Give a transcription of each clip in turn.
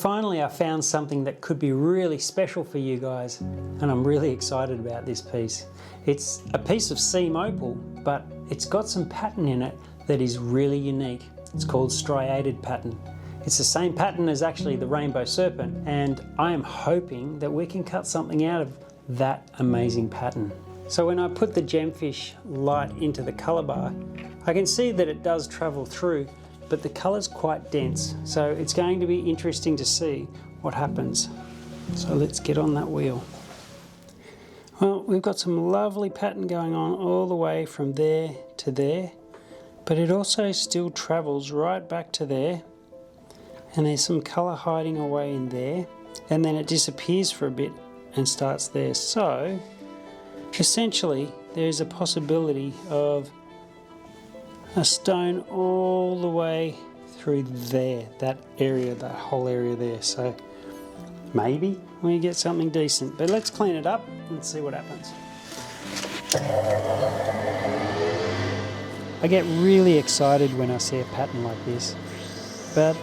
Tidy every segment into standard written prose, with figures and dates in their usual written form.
finally I found something that could be really special for you guys, and I'm really excited about this piece. It's a piece of seam opal, but it's got some pattern in it that is really unique. It's called striated pattern. It's the same pattern as actually the rainbow serpent, and I am hoping that we can cut something out of that amazing pattern. So when I put the gemfish light into the color bar, I can see that it does travel through, but the color's quite dense. So it's going to be interesting to see what happens. So let's get on that wheel. Well, we've got some lovely pattern going on all the way from there to there, but it also still travels right back to there, and there's some color hiding away in there, and then it disappears for a bit and starts there. So essentially there's a possibility of a stone all the way through there, that area, that whole area there. So maybe we get something decent, but let's clean it up and see what happens. I get really excited when I see a pattern like this, but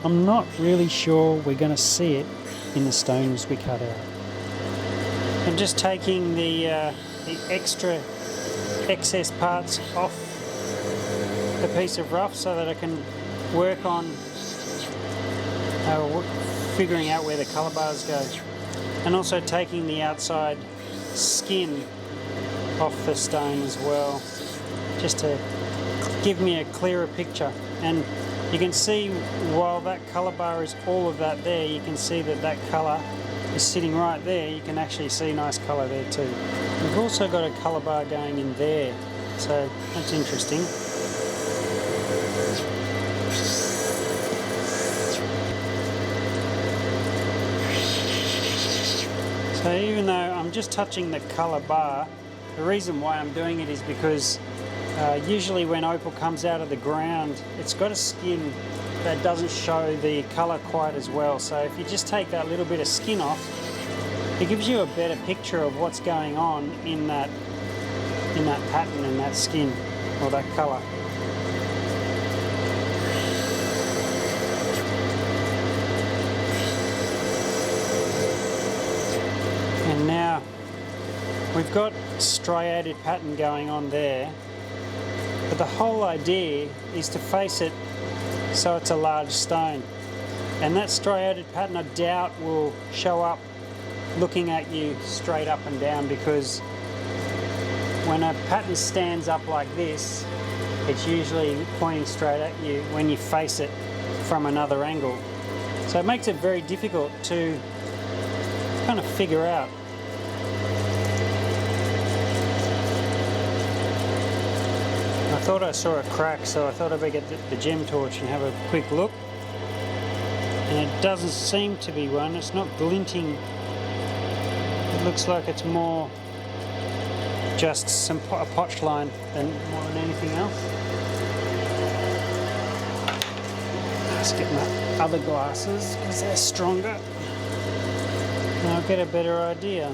I'm not really sure we're going to see it in the stones we cut out. I'm just taking the excess parts off the piece of rough so that I can work on figuring out where the color bars go, and also taking the outside skin off the stone as well, just to give me a clearer picture. And you can see while that color bar is all of that there, you can see that that color is sitting right there. You can actually see nice color there too. We've also got a color bar going in there, so that's interesting. So even though I'm just touching the color bar, the reason why I'm doing it is because usually when opal comes out of the ground, it's got a skin that doesn't show the color quite as well. So if you just take that little bit of skin off, it gives you a better picture of what's going on in that pattern and that skin, or that color. And now we've got striated pattern going on there, but the whole idea is to face it so it's a large stone. And that striated pattern, I doubt, will show up looking at you straight up and down, because when a pattern stands up like this, it's usually pointing straight at you when you face it from another angle. So it makes it very difficult to kind of figure out. I thought I saw a crack, so I thought I'd better get the gem torch and have a quick look. And it doesn't seem to be one. It's not glinting. It looks like it's more just a potch line more than anything else. Let's get my other glasses because they're stronger, and I'll get a better idea.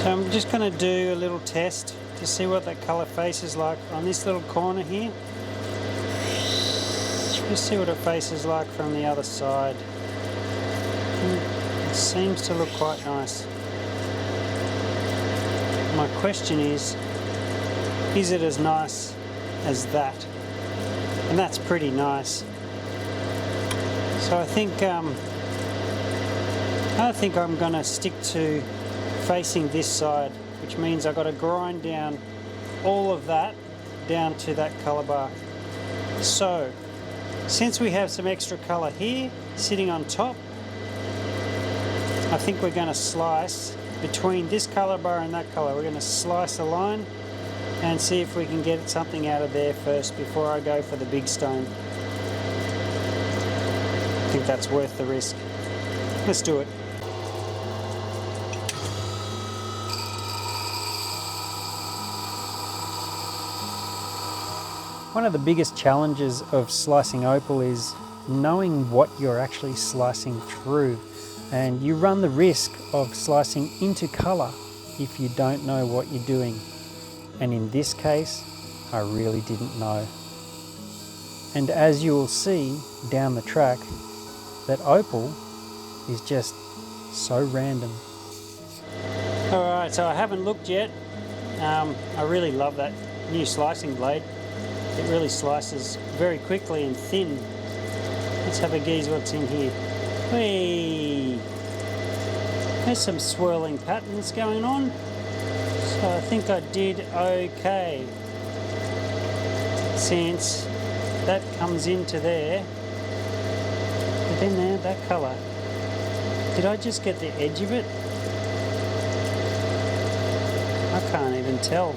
So I'm just going to do a little test to see what that colour face is like on this little corner here. Just see what it faces like from the other side. It seems to look quite nice. My question is it as nice as that? And that's pretty nice. So I think I'm going to stick to facing this side, which means I've got to grind down all of that down to that colour bar. So since we have some extra colour here sitting on top, I think we're going to slice between this colour bar and that colour. We're going to slice a line and see if we can get something out of there first before I go for the big stone. I think that's worth the risk. Let's do it. One of the biggest challenges of slicing opal is knowing what you're actually slicing through, and you run the risk of slicing into colour if you don't know what you're doing. And in this case, I really didn't know. And as you will see down the track, that opal is just so random. Alright, so I haven't looked yet. I really love that new slicing blade. It really slices very quickly and thin. Let's have a gaze what's in here. Hey, there's some swirling patterns going on. So I think I did okay. Since that comes into there, but then there, that colour. Did I just get the edge of it? I can't even tell.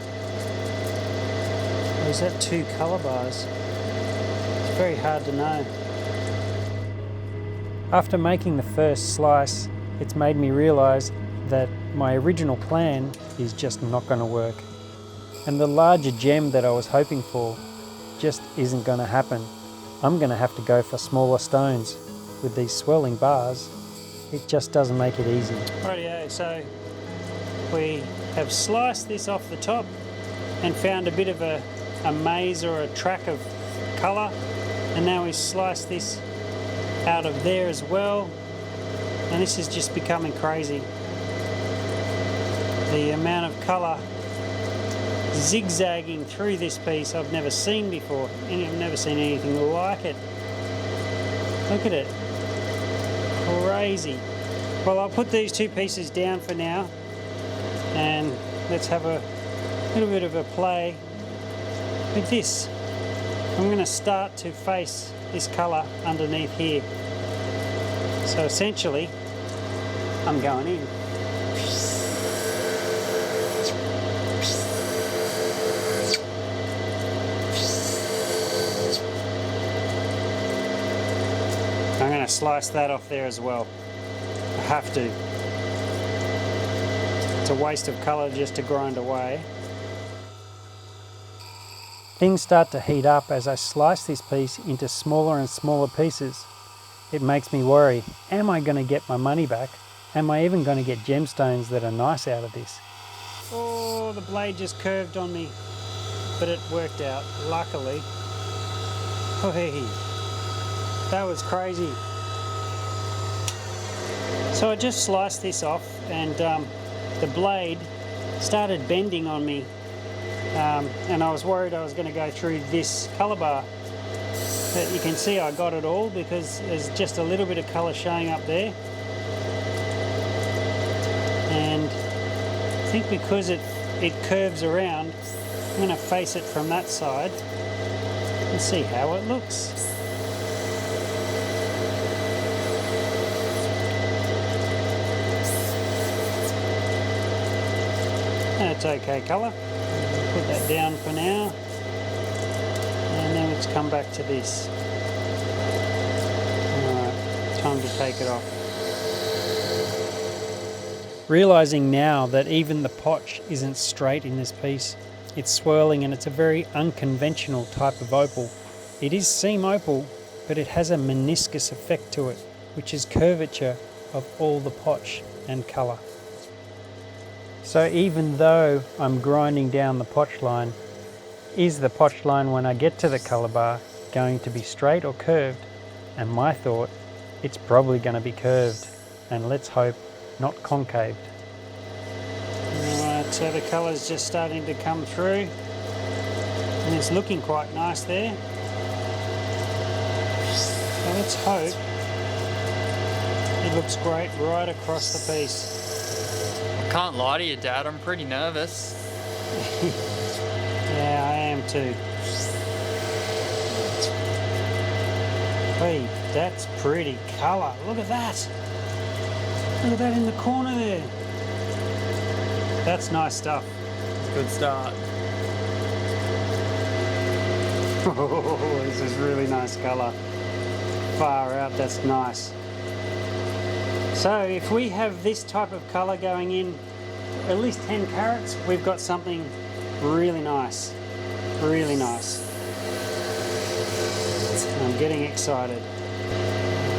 Or is that two colour bars? It's very hard to know. After making the first slice, it's made me realise that my original plan is just not going to work. And the larger gem that I was hoping for just isn't going to happen. I'm going to have to go for smaller stones. With these swirling bars, it just doesn't make it easy. Rightio, so we have sliced this off the top and found a bit of a maze or a track of colour, and now we slice this out of there as well, and this is just becoming crazy. The amount of colour zigzagging through this piece I've never seen before, and I've never seen anything like it. Look at it, crazy. Well, I'll put these two pieces down for now, and let's have a little bit of a play with this. I'm going to start to face this colour underneath here. So essentially, I'm going in. I'm going to slice that off there as well. I have to. It's a waste of colour just to grind away. Things start to heat up as I slice this piece into smaller and smaller pieces. It makes me worry, am I going to get my money back? Am I even going to get gemstones that are nice out of this? Oh, the blade just curved on me, but it worked out, luckily. Hey, that was crazy. So I just sliced this off, and the blade started bending on me, and I was worried I was going to go through this colour bar. But you can see I got it all because there's just a little bit of colour showing up there. And I think because it curves around, I'm going to face it from that side and see how it looks. That's okay colour. Put that down for now. And then let's come back to this. Alright, time to take it off. Realising now that even the potch isn't straight in this piece, it's swirling, and it's a very unconventional type of opal. It is seam opal, but it has a meniscus effect to it, which is curvature of all the potch and colour. So even though I'm grinding down the potch line, is the potch line when I get to the colour bar going to be straight or curved? And my thought, it's probably going to be curved, and let's hope not concaved. Alright, so the colour's just starting to come through, and it's looking quite nice there. So let's hope it looks great right across the piece. I can't lie to you, Dad, I'm pretty nervous. Yeah, I am too. Hey, that's pretty colour. Look at that. Look at that in the corner there. That's nice stuff. Good start. Oh, this is really nice colour. Far out, that's nice. So if we have this type of colour going in at least 10 carats, we've got something really nice. Really nice. I'm getting excited.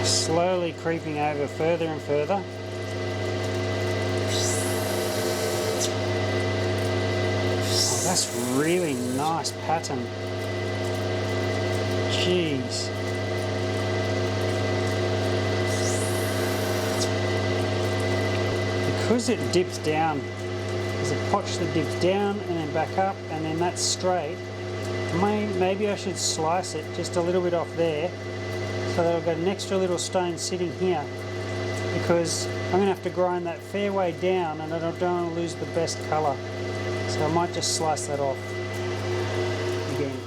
Slowly creeping over further and further. Oh, that's really nice pattern. Jeez. because it dips down, there's a potch that dips down and then back up, and then that's straight. Maybe I should slice it just a little bit off there, so that I've got an extra little stone sitting here, because I'm going to have to grind that fair way down, and I don't want to lose the best colour. So I might just slice that off again.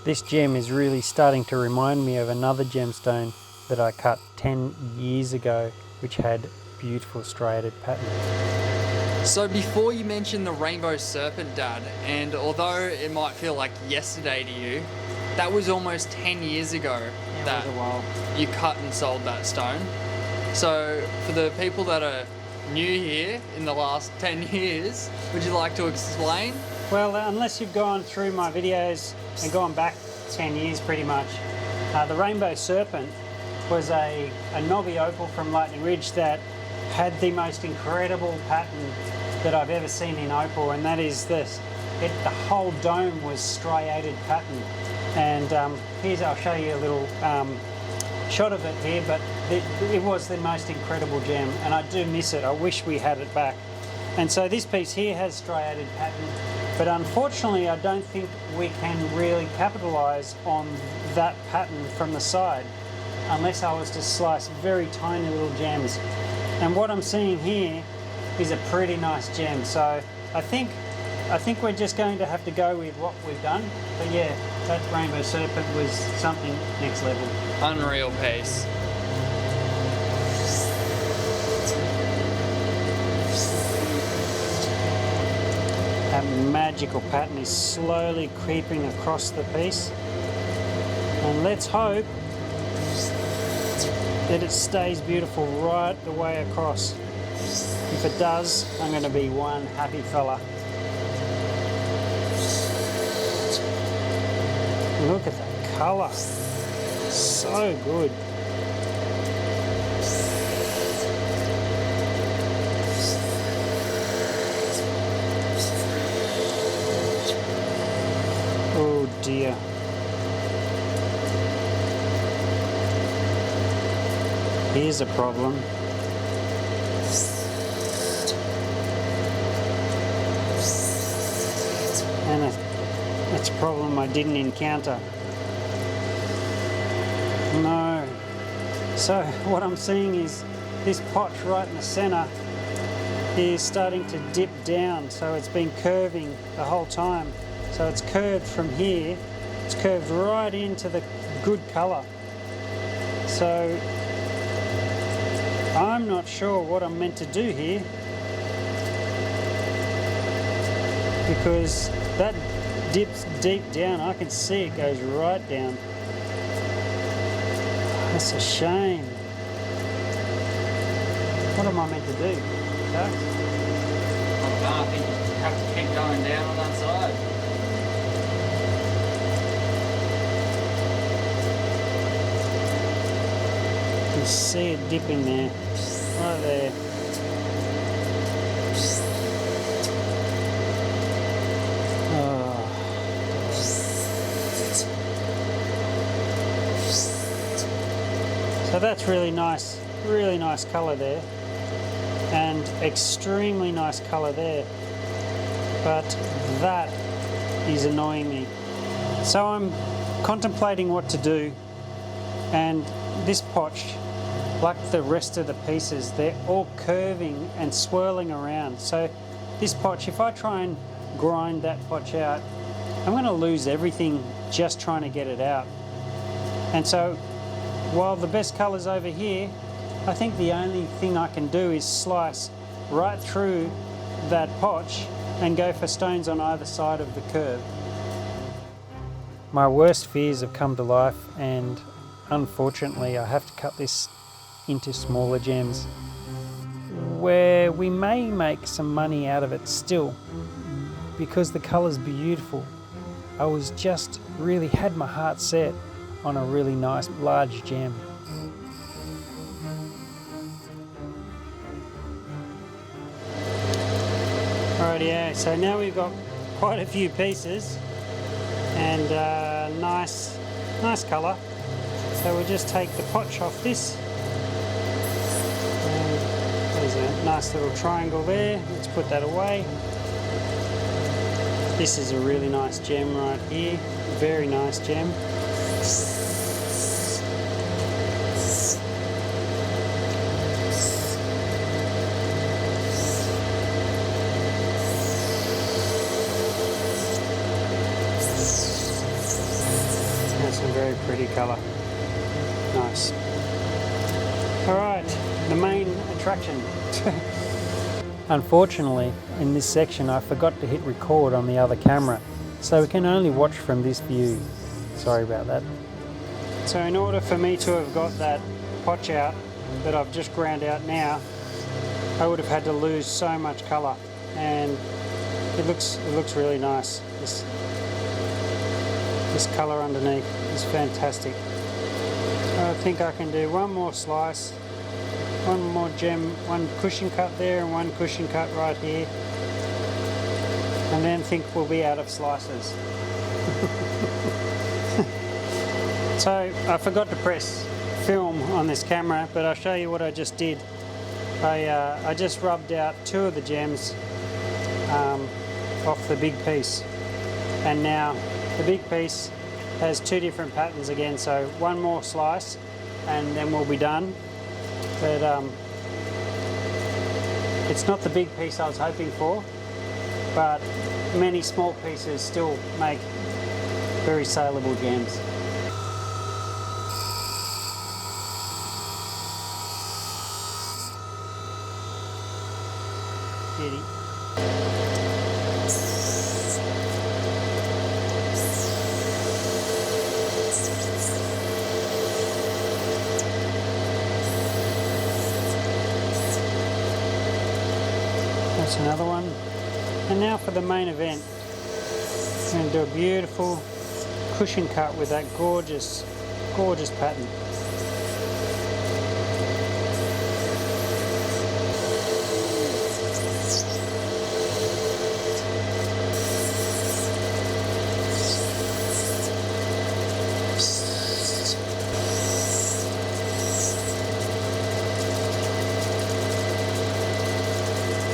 This gem is really starting to remind me of another gemstone that I cut 10 years ago, which had beautiful striated pattern. So before you mentioned the rainbow serpent, Dad, and although it might feel like yesterday to you, that was almost 10 years ago that was a while. you cut and sold that stone. So for the people that are new here in the last 10 years, would you like to explain? Well, unless you've gone through my videos and gone back 10 years pretty much, the rainbow serpent was a knobby opal from Lightning Ridge that had the most incredible pattern that I've ever seen in opal, and that is this. The whole dome was striated pattern, and I'll show you a little shot of it here, but it was the most incredible gem, and I do miss it. I wish we had it back. And so this piece here has striated pattern, but unfortunately I don't think we can really capitalise on that pattern from the side unless I was to slice very tiny little gems. And what I'm seeing here is a pretty nice gem, so I think we're just going to have to go with what we've done. But yeah, that rainbow serpent was something next level. Unreal piece. That magical pattern is slowly creeping across the piece, and let's hope that it stays beautiful right the way across. If it does, I'm going to be one happy fella. Look at that colour, so good. Oh dear. Here's a problem. And that's a problem I didn't encounter. No. So what I'm seeing is this potch right in the centre is starting to dip down, so it's been curving the whole time. So it's curved from here, it's curved right into the good colour. So I'm not sure what I'm meant to do here, because that dips deep down. I can see it goes right down. That's a shame. What am I meant to do? Huh? I think you have to keep going down on that side. You can see it dipping there, right there. So that's really nice colour there, and extremely nice colour there, but that is annoying me. So I'm contemplating what to do, and this potch, like the rest of the pieces, they're all curving and swirling around. So this potch, if I try and grind that potch out, I'm going to lose everything just trying to get it out. And so while the best colour's over here, I think the only thing I can do is slice right through that potch and go for stones on either side of the curve. My worst fears have come to life, and unfortunately I have to cut this into smaller gems where we may make some money out of it still, because the colour's beautiful. I was just really had my heart set on a really nice large gem. Alrighty, yeah, so now we've got quite a few pieces, and nice colour. So we'll just take the potch off this, and there There's a nice little triangle there. Let's put that away. This is a really nice gem right here. Very nice gem. That's a very pretty colour. Nice. Alright, the main attraction. Unfortunately, in this section I forgot to hit record on the other camera, so we can only watch from this view. Sorry about that. So in order for me to have got that potch out that I've just ground out now, I would have had to lose so much colour, and it looks really nice. This colour underneath is fantastic. I think I can do one more slice, one more gem, one cushion cut there and one cushion cut right here, and then think we'll be out of slices. So I forgot to press film on this camera, but I'll show you what I just did. I just rubbed out 2 of the gems off the big piece, and now the big piece has 2 different patterns again, so one more slice and then we'll be done. But it's not the big piece I was hoping for, but many small pieces still make very saleable gems. Beauty. That's another one. And now for the main event. I'm going to do a beautiful cushion cut with that gorgeous, gorgeous pattern.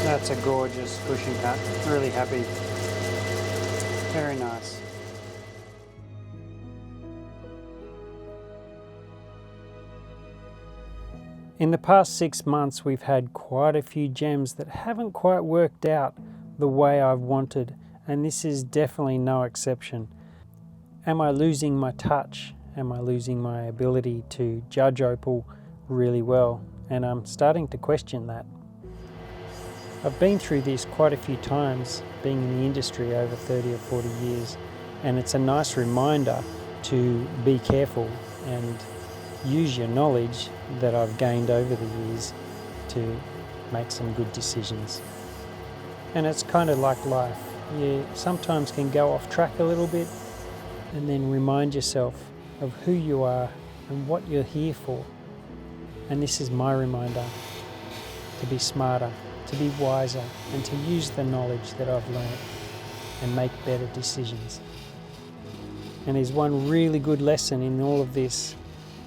That's a gorgeous cushion cut. Really happy. Very nice. In the past 6 months, we've had quite a few gems that haven't quite worked out the way I've wanted, and this is definitely no exception. Am I losing my touch? Am I losing my ability to judge opal really well? And I'm starting to question that. I've been through this quite a few times, being in the industry over 30 or 40 years, and it's a nice reminder to be careful and use your knowledge that I've gained over the years to make some good decisions. And it's kind of like life. You sometimes can go off track a little bit, and then remind yourself of who you are and what you're here for. And this is my reminder to be smarter, to be wiser, and to use the knowledge that I've learned and make better decisions. And there's one really good lesson in all of this,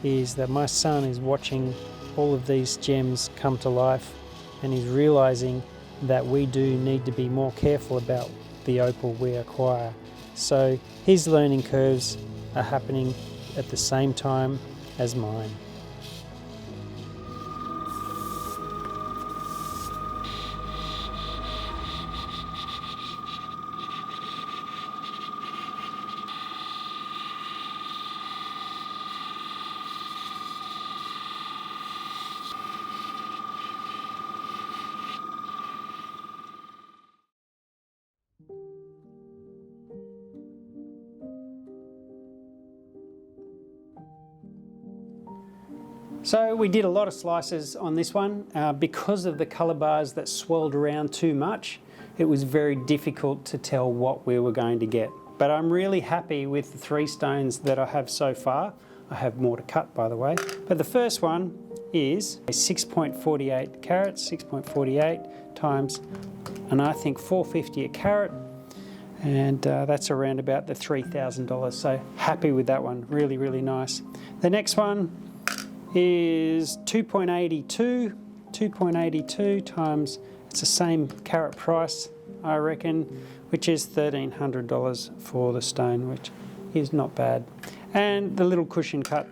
is that my son is watching all of these gems come to life, and he's realizing that we do need to be more careful about the opal we acquire. So his learning curves are happening at the same time as mine. So we did a lot of slices on this one. Because of the colour bars that swirled around too much, it was very difficult to tell what we were going to get. But I'm really happy with the 3 stones that I have so far. I have more to cut, by the way. But the first one is a 6.48 carats, 6.48 times, and I think $4.50 a carat. And that's around about the $3,000. So happy with that one, really, really nice. The next one is 2.82 2.82 times, it's the same carat price, I reckon, which is $1,300 for the stone, which is not bad. And the little cushion cut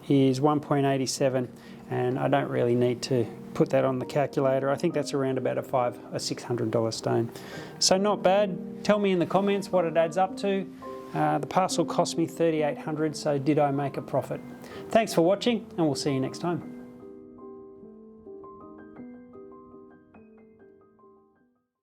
is 1.87, and I don't really need to put that on the calculator. I think that's around about a $600 stone. So not bad. Tell me in the comments what it adds up to. The parcel cost me $3,800, so did I make a profit? Thanks for watching, and we'll see you next time.